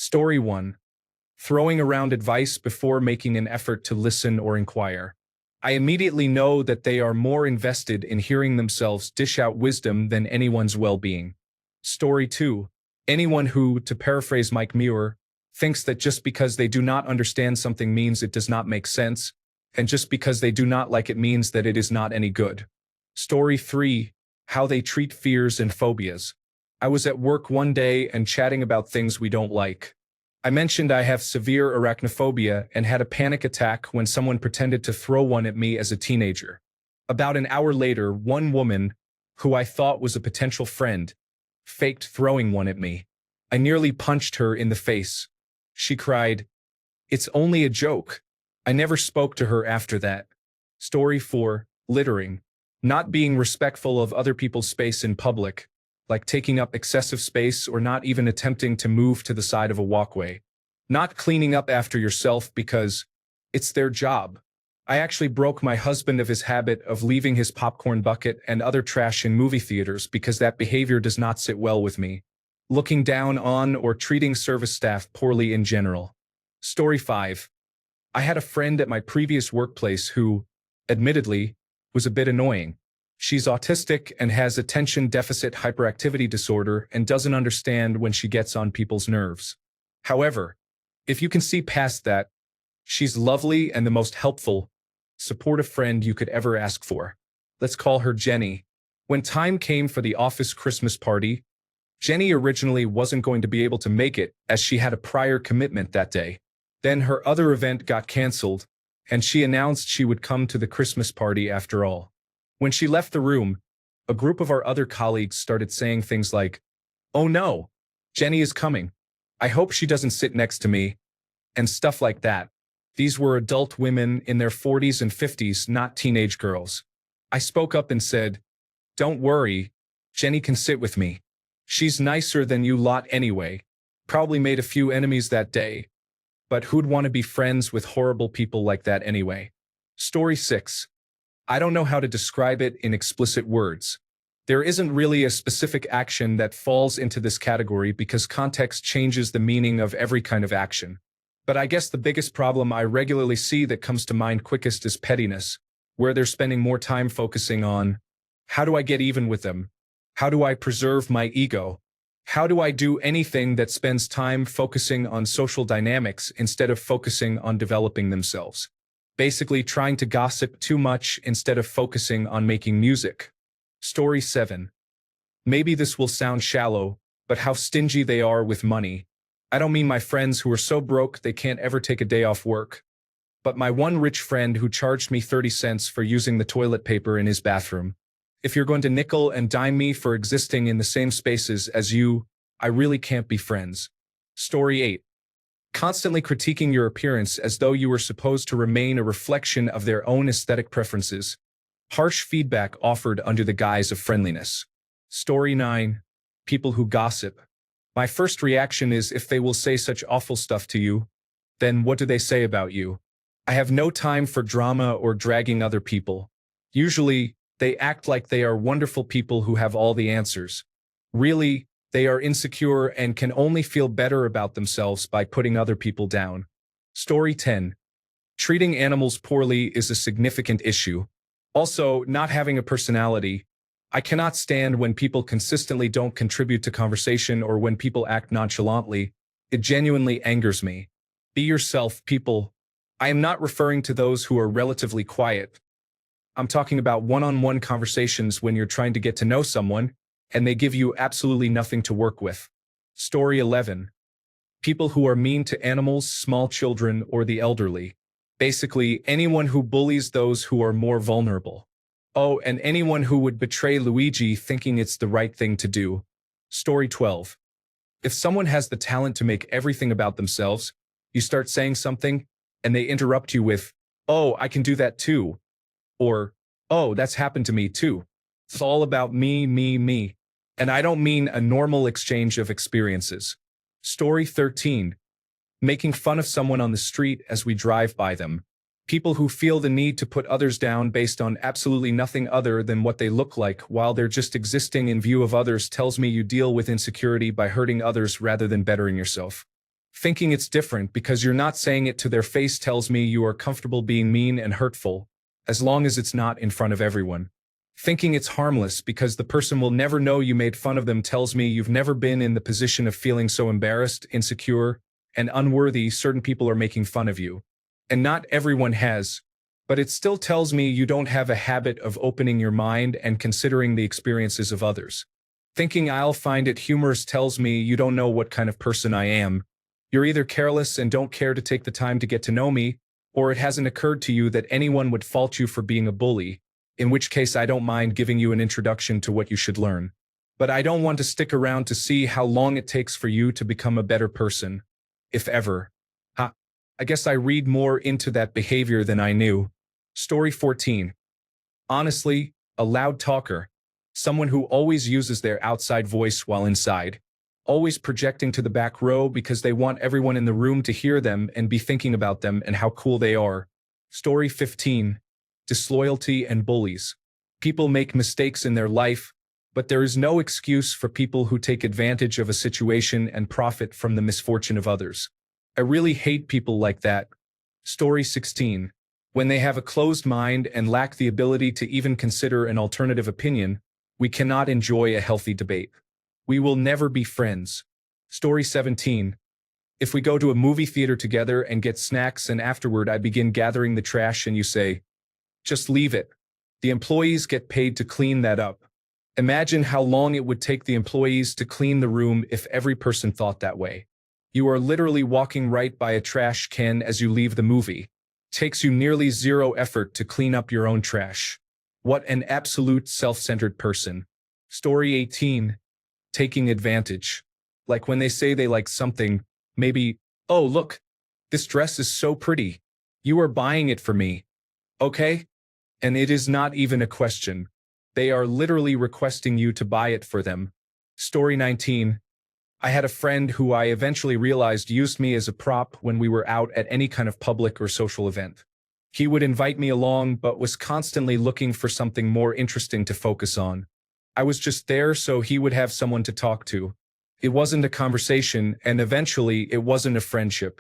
Story 1. Throwing around advice before making an effort to listen or inquire. I immediately know that they are more invested in hearing themselves dish out wisdom than anyone's well-being. Story 2. Anyone who, to paraphrase Mike Muir, thinks that just because they do not understand something means it does not make sense, and just because they do not like it means that it is not any good. Story 3. How they treat fears and phobias. I was at work one day and chatting about things we don't like. I mentioned I have severe arachnophobia and had a panic attack when someone pretended to throw one at me as a teenager. About an hour later, one woman, who I thought was a potential friend, faked throwing one at me. I nearly punched her in the face. She cried, "It's only a joke." I never spoke to her after that. Story 4. Littering. Not being respectful of other people's space in public, like taking up excessive space or not even attempting to move to the side of a walkway. Not cleaning up after yourself because it's their job. I actually broke my husband of his habit of leaving his popcorn bucket and other trash in movie theaters because that behavior does not sit well with me. Looking down on or treating service staff poorly in general. Story 5. I had a friend at my previous workplace who, admittedly, was a bit annoying. She's autistic and has attention deficit hyperactivity disorder and doesn't understand when she gets on people's nerves. However, if you can see past that, she's lovely and the most helpful, supportive friend you could ever ask for. Let's call her Jenny. When time came for the office Christmas party, Jenny originally wasn't going to be able to make it as she had a prior commitment that day. Then her other event got canceled, and she announced she would come to the Christmas party after all. When she left the room, a group of our other colleagues started saying things like, "Oh no, Jenny is coming. I hope she doesn't sit next to me," and stuff like that. These were adult women in their 40s and 50s, not teenage girls. I spoke up and said, "Don't worry, Jenny can sit with me. She's nicer than you lot anyway. Probably made a few enemies that day. But who'd want to be friends with horrible people like that anyway?" Story 6. I don't know how to describe it in explicit words. There isn't really a specific action that falls into this category because context changes the meaning of every kind of action. But I guess the biggest problem I regularly see that comes to mind quickest is pettiness, where they're spending more time focusing on, how do I get even with them? How do I preserve my ego? How do I do anything that spends time focusing on social dynamics instead of focusing on developing themselves? Basically trying to gossip too much instead of focusing on making music. Story 7. Maybe this will sound shallow, but how stingy they are with money. I don't mean my friends who are so broke they can't ever take a day off work, but my one rich friend who charged me 30 cents for using the toilet paper in his bathroom. If you're going to nickel and dime me for existing in the same spaces as you, I really can't be friends. Story 8. Constantly critiquing your appearance as though you were supposed to remain a reflection of their own aesthetic preferences. Harsh feedback offered under the guise of friendliness. Story 9. People who gossip. My first reaction is if they will say such awful stuff to you, then what do they say about you? I have no time for drama or dragging other people. Usually, they act like they are wonderful people who have all the answers. Really, they are insecure and can only feel better about themselves by putting other people down. Story 10. Treating animals poorly is a significant issue. Also, not having a personality. I cannot stand when people consistently don't contribute to conversation or when people act nonchalantly. It genuinely angers me. Be yourself, people. I am not referring to those who are relatively quiet. I'm talking about one-on-one conversations when you're trying to get to know someone, and they give you absolutely nothing to work with. Story 11. People who are mean to animals, small children, or the elderly. Basically, anyone who bullies those who are more vulnerable. Oh, and anyone who would betray Luigi thinking it's the right thing to do. Story 12. If someone has the talent to make everything about themselves, you start saying something, and they interrupt you with, "Oh, I can do that too." Or, "Oh, that's happened to me too. It's all about me, me, me." And I don't mean a normal exchange of experiences. Story 13. Making fun of someone on the street as we drive by them. People who feel the need to put others down based on absolutely nothing other than what they look like while they're just existing in view of others tells me you deal with insecurity by hurting others rather than bettering yourself. Thinking it's different because you're not saying it to their face tells me you are comfortable being mean and hurtful, as long as it's not in front of everyone. Thinking it's harmless because the person will never know you made fun of them tells me you've never been in the position of feeling so embarrassed, insecure, and unworthy certain people are making fun of you. And not everyone has, but it still tells me you don't have a habit of opening your mind and considering the experiences of others. Thinking I'll find it humorous tells me you don't know what kind of person I am. You're either careless and don't care to take the time to get to know me, or it hasn't occurred to you that anyone would fault you for being a bully, in which case I don't mind giving you an introduction to what you should learn. But I don't want to stick around to see how long it takes for you to become a better person, if ever. I guess I read more into that behavior than I knew. Story 14. Honestly, a loud talker. Someone who always uses their outside voice while inside. Always projecting to the back row because they want everyone in the room to hear them and be thinking about them and how cool they are. Story 15. Disloyalty and bullies. People make mistakes in their life, but there is no excuse for people who take advantage of a situation and profit from the misfortune of others. I really hate people like that. Story 16. When they have a closed mind and lack the ability to even consider an alternative opinion, we cannot enjoy a healthy debate. We will never be friends. Story 17. If we go to a movie theater together and get snacks and afterward I begin gathering the trash and you say, just leave it. The employees get paid to clean that up. Imagine how long it would take the employees to clean the room if every person thought that way. You are literally walking right by a trash can as you leave the movie. Takes you nearly zero effort to clean up your own trash. What an absolute self-centered person. Story 18. Taking advantage. Like when they say they like something, maybe, oh look, this dress is so pretty. You are buying it for me. Okay? And it is not even a question. They are literally requesting you to buy it for them. Story 19. I had a friend who I eventually realized used me as a prop when we were out at any kind of public or social event. He would invite me along but was constantly looking for something more interesting to focus on. I was just there so he would have someone to talk to. It wasn't a conversation, and eventually it wasn't a friendship.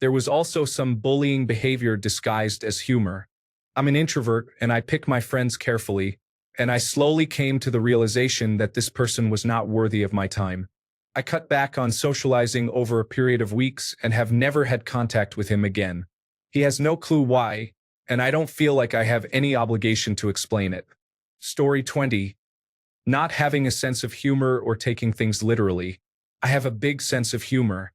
There was also some bullying behavior disguised as humor. I'm an introvert and I pick my friends carefully, and I slowly came to the realization that this person was not worthy of my time. I cut back on socializing over a period of weeks and have never had contact with him again. He has no clue why, and I don't feel like I have any obligation to explain it. Story 20. Not having a sense of humor or taking things literally. I have a big sense of humor.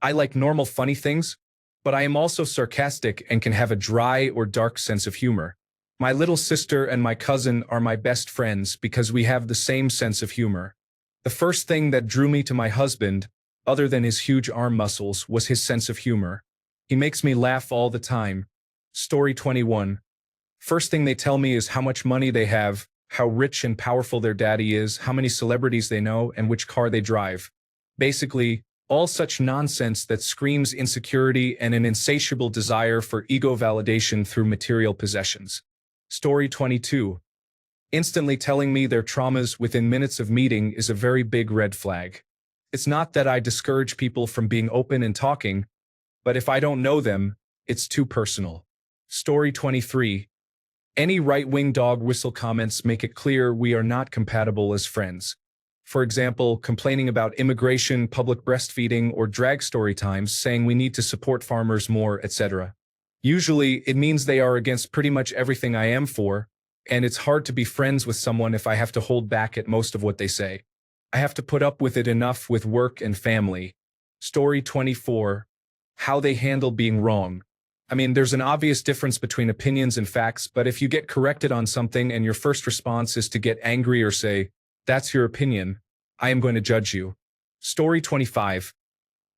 I like normal funny things, but I am also sarcastic and can have a dry or dark sense of humor. My little sister and my cousin are my best friends because we have the same sense of humor. The first thing that drew me to my husband, other than his huge arm muscles, was his sense of humor. He makes me laugh all the time. Story 21. First thing they tell me is how much money they have, how rich and powerful their daddy is, how many celebrities they know, and which car they drive. Basically, all such nonsense that screams insecurity and an insatiable desire for ego validation through material possessions. Story 22. Instantly telling me their traumas within minutes of meeting is a very big red flag. It's not that I discourage people from being open and talking, but if I don't know them, it's too personal. Story 23. Any right-wing dog whistle comments make it clear we are not compatible as friends. For example, complaining about immigration, public breastfeeding, or drag story times, saying we need to support farmers more, etc. Usually, it means they are against pretty much everything I am for, and it's hard to be friends with someone if I have to hold back at most of what they say. I have to put up with it enough with work and family. Story 24. How they handle being wrong. I mean, there's an obvious difference between opinions and facts, but if you get corrected on something and your first response is to get angry or say, that's your opinion, I am going to judge you. Story 25.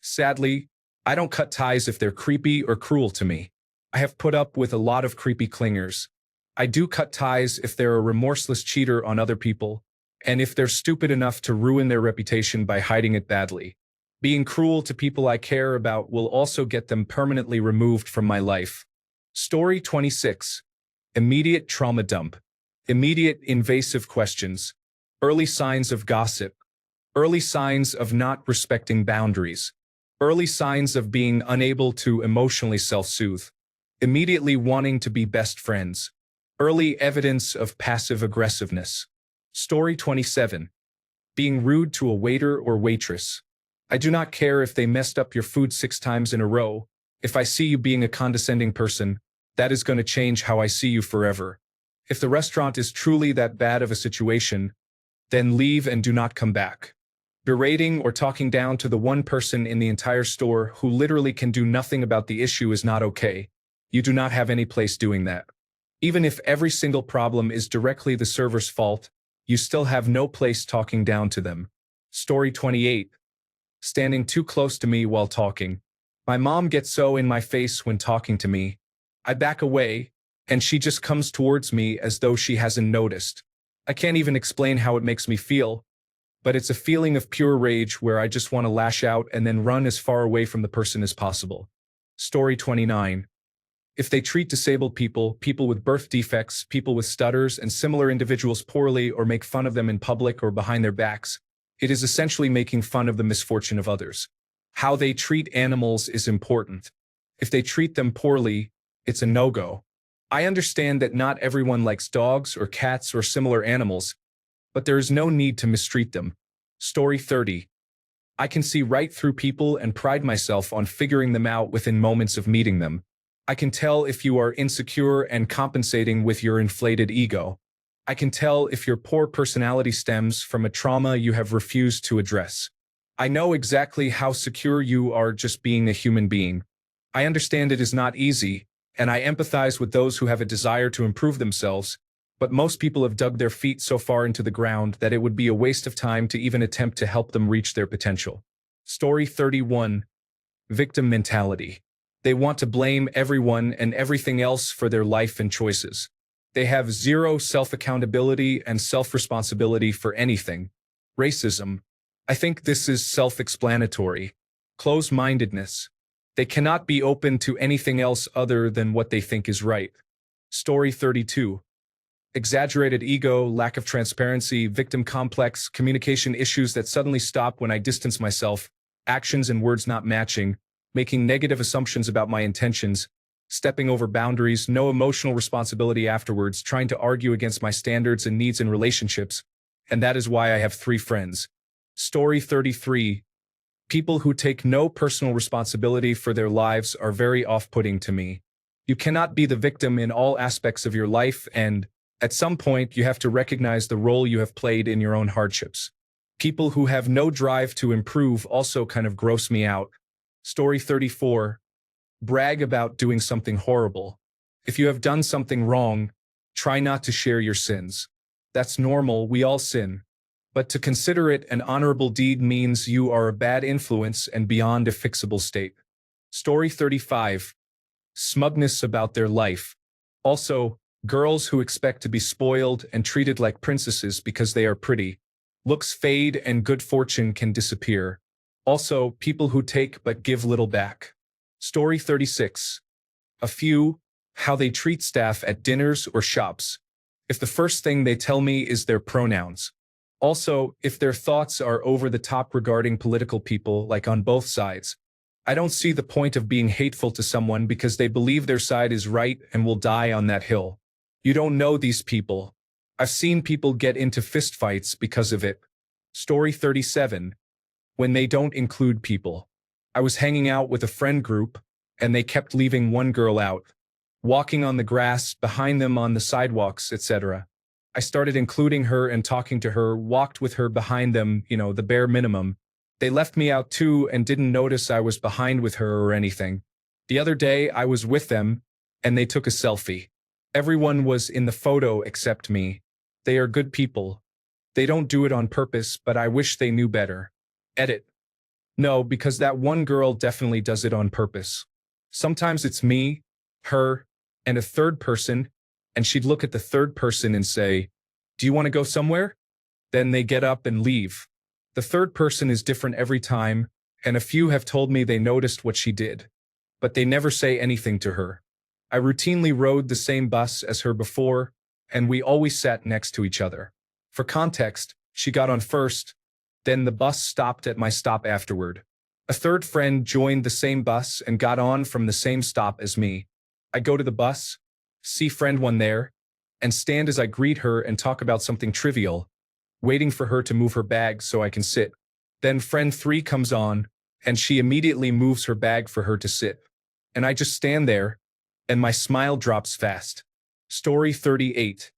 Sadly, I don't cut ties if they're creepy or cruel to me. I have put up with a lot of creepy clingers. I do cut ties if they're a remorseless cheater on other people, and if they're stupid enough to ruin their reputation by hiding it badly. Being cruel to people I care about will also get them permanently removed from my life. Story 26. Immediate trauma dump. Immediate invasive questions. Early signs of gossip. Early signs of not respecting boundaries. Early signs of being unable to emotionally self-soothe. Immediately wanting to be best friends. Early evidence of passive aggressiveness. Story 27. Being rude to a waiter or waitress. I do not care if they messed up your food 6 times in a row. If I see you being a condescending person, that is going to change how I see you forever. If the restaurant is truly that bad of a situation, then leave and do not come back. Berating or talking down to the one person in the entire store who literally can do nothing about the issue is not okay. You do not have any place doing that. Even if every single problem is directly the server's fault, you still have no place talking down to them. Story 28. Standing too close to me while talking. My mom gets so in my face when talking to me. I back away, and she just comes towards me as though she hasn't noticed. I can't even explain how it makes me feel, but it's a feeling of pure rage where I just want to lash out and then run as far away from the person as possible. Story 29. If they treat disabled people, people with birth defects, people with stutters, and similar individuals poorly or make fun of them in public or behind their backs, it is essentially making fun of the misfortune of others. How they treat animals is important. If they treat them poorly, it's a no-go. I understand that not everyone likes dogs or cats or similar animals, but there is no need to mistreat them. Story 30. I can see right through people and pride myself on figuring them out within moments of meeting them. I can tell if you are insecure and compensating with your inflated ego. I can tell if your poor personality stems from a trauma you have refused to address. I know exactly how secure you are just being a human being. I understand it is not easy, and I empathize with those who have a desire to improve themselves, but most people have dug their feet so far into the ground that it would be a waste of time to even attempt to help them reach their potential. Story 31. Victim mentality. They want to blame everyone and everything else for their life and choices. They have zero self-accountability and self-responsibility for anything. Racism. I think this is self-explanatory. Close-mindedness. They cannot be open to anything else other than what they think is right. Story 32. Exaggerated ego, lack of transparency, victim complex, communication issues that suddenly stop when I distance myself, actions and words not matching, making negative assumptions about my intentions, stepping over boundaries, no emotional responsibility afterwards, trying to argue against my standards and needs in relationships, and that is why I have 3 friends. Story 33. People who take no personal responsibility for their lives are very off-putting to me. You cannot be the victim in all aspects of your life, and at some point you have to recognize the role you have played in your own hardships. People who have no drive to improve also kind of gross me out. Story 34. Brag about doing something horrible. If you have done something wrong, try not to share your sins. That's normal, we all sin. But to consider it an honorable deed means you are a bad influence and beyond a fixable state. Story 35. Smugness about their life. Also, girls who expect to be spoiled and treated like princesses because they are pretty. Looks fade and good fortune can disappear. Also, people who take but give little back. Story 36. A few, how they treat staff at dinners or shops. If the first thing they tell me is their pronouns. Also, if their thoughts are over the top regarding political people, like on both sides. I don't see the point of being hateful to someone because they believe their side is right and will die on that hill. You don't know these people. I've seen people get into fistfights because of it. Story 37. When they don't include people. I was hanging out with a friend group, and they kept leaving one girl out. Walking on the grass, behind them on the sidewalks, etc. I started including her and talking to her, walked with her behind them, the bare minimum. They left me out too and didn't notice I was behind with her or anything. The other day, I was with them, and they took a selfie. Everyone was in the photo except me. They are good people. They don't do it on purpose, but I wish they knew better. Edit. No, because that one girl definitely does it on purpose. Sometimes it's me, her, and a third person, and she'd look at the third person and say, "Do you want to go somewhere?" Then they get up and leave. The third person is different every time, and a few have told me they noticed what she did. But they never say anything to her. I routinely rode the same bus as her before, and we always sat next to each other. For context, she got on first, then the bus stopped at my stop afterward. A third friend joined the same bus and got on from the same stop as me. I go to the bus, see friend one there, and stand as I greet her and talk about something trivial, waiting for her to move her bag so I can sit. Then friend three comes on, and she immediately moves her bag for her to sit. And I just stand there, and my smile drops fast. Story 38.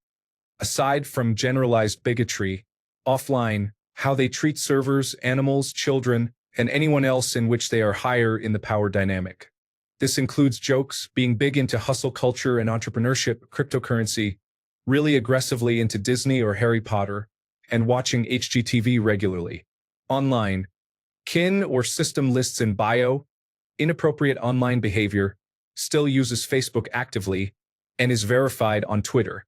Aside from generalized bigotry, offline, how they treat servers, animals, children, and anyone else in which they are higher in the power dynamic. This includes jokes, being big into hustle culture and entrepreneurship, cryptocurrency, really aggressively into Disney or Harry Potter, and watching HGTV regularly. Online, kin or system lists in bio, inappropriate online behavior, still uses Facebook actively, and is verified on Twitter.